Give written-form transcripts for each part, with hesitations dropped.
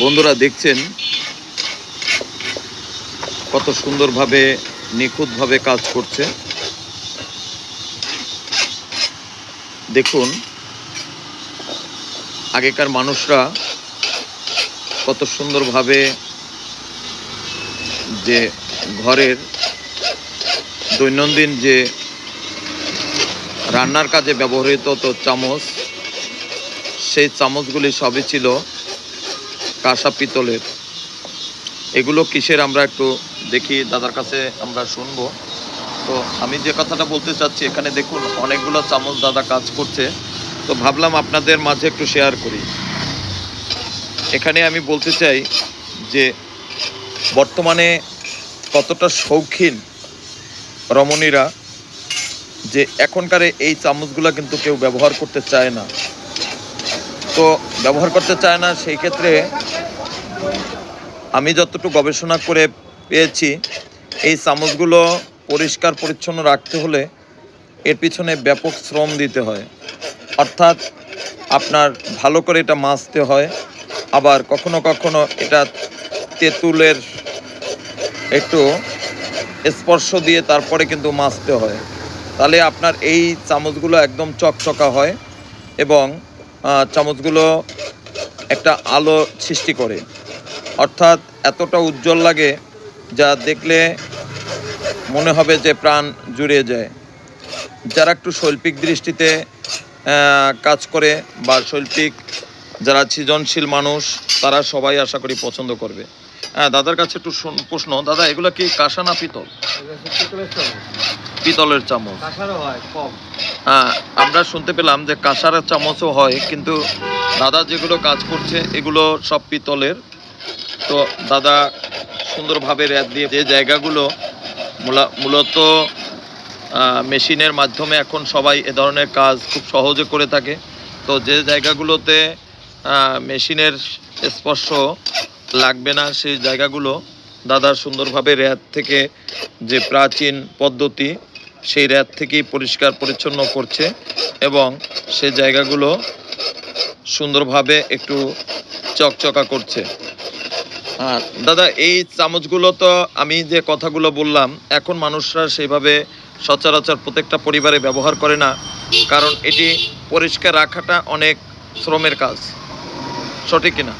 বন্ধুরা দেখছেন কত সুন্দরভাবে নিখুঁতভাবে কাজ করছে। দেখুন আগেকার মানুষরা কত সুন্দরভাবে যে ঘরের দৈনন্দিন যে রান্নার কাজে ব্যবহৃত তো চামচ, সেই চামচগুলি সবই ছিল কাঁসা পিতলের। এগুলো কিসের আমরা একটু দেখি, দাদার কাছে আমরা শুনবো। তো আমি যে কথাটা বলতে চাচ্ছি, এখানে দেখুন অনেকগুলো চামচ দাদা কাজ করছে, তো ভাবলাম আপনাদের মাঝে একটু শেয়ার করি। এখানে আমি বলতে চাই যে বর্তমানে কতটা শৌখিন রমণীরা, যে এখনকার এই চামচগুলো কিন্তু কেউ ব্যবহার করতে চায় না। তো ব্যবহার করতে চায় না, সেই ক্ষেত্রে আমি যতটুকু গবেষণা করে পেয়েছি, এই চামচগুলো পরিষ্কার পরিচ্ছন্ন রাখতে হলে এর পিছনে ব্যাপক শ্রম দিতে হয়। অর্থাৎ আপনার ভালো করে এটা মাজতে হয়, আবার কখনো কখনো এটা তেঁতুলের একটু স্পর্শ দিয়ে তারপরে কিন্তু মাজতে হয়। তাহলে আপনার এই চামচগুলো একদম চকচকা হয় এবং চামচগুলো একটা আলো সৃষ্টি করে, অর্থাৎ এতটা উজ্জ্বল লাগে যা দেখলে মনে হবে যে প্রাণ জুড়িয়ে যায়। যারা একটু শৈল্পিক দৃষ্টিতে কাজ করে বা শৈল্পিক যারা সৃজনশীল মানুষ, তারা সবাই আশা করি পছন্দ করবে। দাদার কাছে একটু প্রশ্ন, দাদা এগুলো কি কাঁসা না পিতল? পিতলের চামচ। আমরা শুনতে পেলাম যে কাঁসার চামচও হয়, কিন্তু দাদা যেগুলো কাজ করছে এগুলো সব পিতলের। তো দাদা সুন্দরভাবে র্যাপ দিয়ে যে জায়গাগুলো মূলত মেশিনের মাধ্যমে এখন সবাই এ ধরনের কাজ খুব সহজে করে থাকে, তো যে জায়গাগুলোতে মেশিনের স্পর্শ লাগবে না সেই জায়গাগুলো দাদা সুন্দরভাবে র্যাপ থেকে, যে প্রাচীন পদ্ধতি সেই র্যাপ থেকেই পরিষ্কার পরিচ্ছন্ন করছে এবং সে জায়গাগুলো সুন্দরভাবে একটু চকচকা করছে। দাদা এই চামচগুলো তো আমি যে কথাগুলো বললাম, এখন মানুষরা সেইভাবে সচরাচর প্রত্যেকটা পরিবারে ব্যবহার করে না, কারণ এটি পরিষ্কার রাখাটা অনেক শ্রমের কাজ। সঠিক কিনা?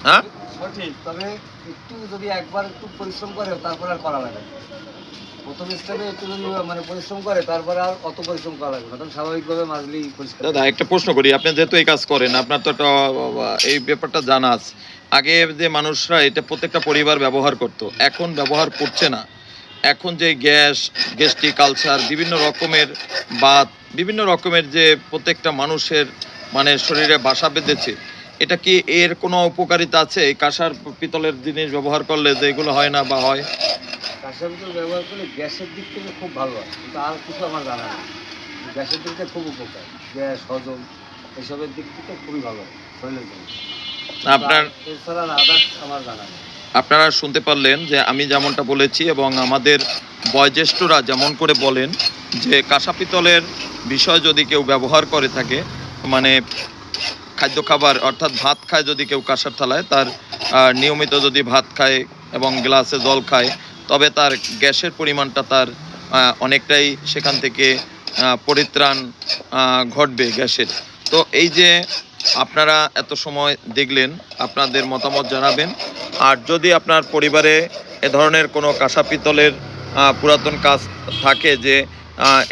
হ্যাঁ সঠিক, তবে একটু যদি একবার একটু পরিশ্রম করে তারপর আর করা লাগে। প্রথম স্টেপে একটু যদি পরিশ্রম করে তারপরে আর অত পরিশ্রম করা লাগবে না, তখন স্বাভাবিকভাবে মাজলেই পরিষ্কার। দাদা একটা প্রশ্ন করি, আপনি যেহেতু এই কাজ করেন, আপনার তো একটা এই ব্যাপারটা জানা আছে। আগে যে মানুষরা এটা প্রত্যেকটা পরিবার ব্যবহার করত, এখন ব্যবহার করছে না। এখন যে গ্যাস্ট্রিক আলসার বিভিন্ন রকমের বা বিভিন্ন রকমের যে প্রত্যেকটা মানুষের শরীরে বাসা বেঁধেছে, এটা কি এর কোনো উপকারিতা আছে এই কাঁসার পিতলের জিনিস ব্যবহার করলে, যে এগুলো হয় না বা হয়? কাঁসার পিতল ব্যবহার করলে গ্যাসের দিক থেকে খুব ভালো হয়, কিন্তু আর কিছু আমার জানা নেই। গ্যাসের দিক থেকে খুব উপকার, গ্যাস হজম এসবের দিক থেকে খুবই ভালো হয় শরীরের জন্য। আপনার এছাড়া আদার্স আমার জানা নেই। আপনারা শুনতে পারলেন যে আমি যেমনটা বলেছি এবং আমাদের বয়োজ্যেষ্ঠরা যেমন করে বলেন, যে কাঁসা পিতলের বিষয় যদি কেউ ব্যবহার করে থাকে, খাদ্য খাবার অর্থাৎ ভাত খায়, যদি কেউ কাঁসার থালায়, তার নিয়মিত যদি ভাত খায় এবং গ্লাসে জল খায়, তবে তার গ্যাসের পরিমাণটা তার অনেকটাই সেখান থেকে পরিত্রাণ ঘটবে গ্যাসের। তো এই যে আপনারা এত সময় দেখলেন, আপনাদের মতামত জানাবেন। আর যদি আপনার পরিবারে এ ধরনের কোনো কাঁসা পিতলের পুরাতন কাজ থাকে, যে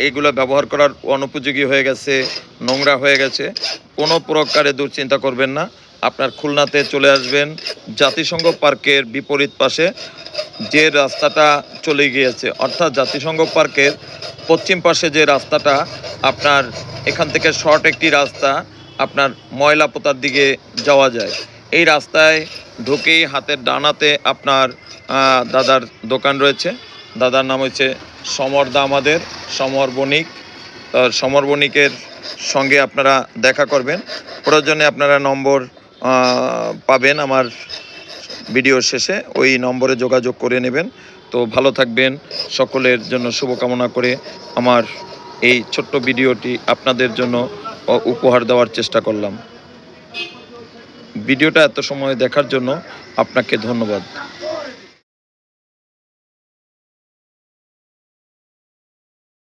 এইগুলো ব্যবহার করার অনুপযোগী হয়ে গেছে, নোংরা হয়ে গেছে, কোনো প্রকারে দুশ্চিন্তা করবেন না। আপনার খুলনাতে চলে আসবেন, জাতিসংঘ পার্কের বিপরীত পাশে যে রাস্তাটা চলে গিয়েছে, অর্থাৎ জাতিসংঘ পার্কের পশ্চিম পাশে যে রাস্তাটা, আপনার এখান থেকে শর্ট একটি রাস্তা আপনার ময়লা পোতার দিকে যাওয়া যায়। এই রাস্তায় ঢুকেই হাতের ডানাতে আপনার দাদার দোকান রয়েছে। দাদার নাম হচ্ছে সমর দা, আমাদের সমর বণিক। সমর বণিকের সঙ্গে আপনারা দেখা করবেন, প্রয়োজনে আপনারা নম্বর পাবেন আমার ভিডিওর শেষে, ওই নম্বরে যোগাযোগ করে নেবেন। তো ভালো থাকবেন, সকলের জন্য শুভকামনা করে আমার এই ছোট্ট ভিডিওটি আপনাদের জন্য উপহার দেওয়ার চেষ্টা করলাম। ভিডিওটা এত সময় দেখার জন্য আপনাকে ধন্যবাদ।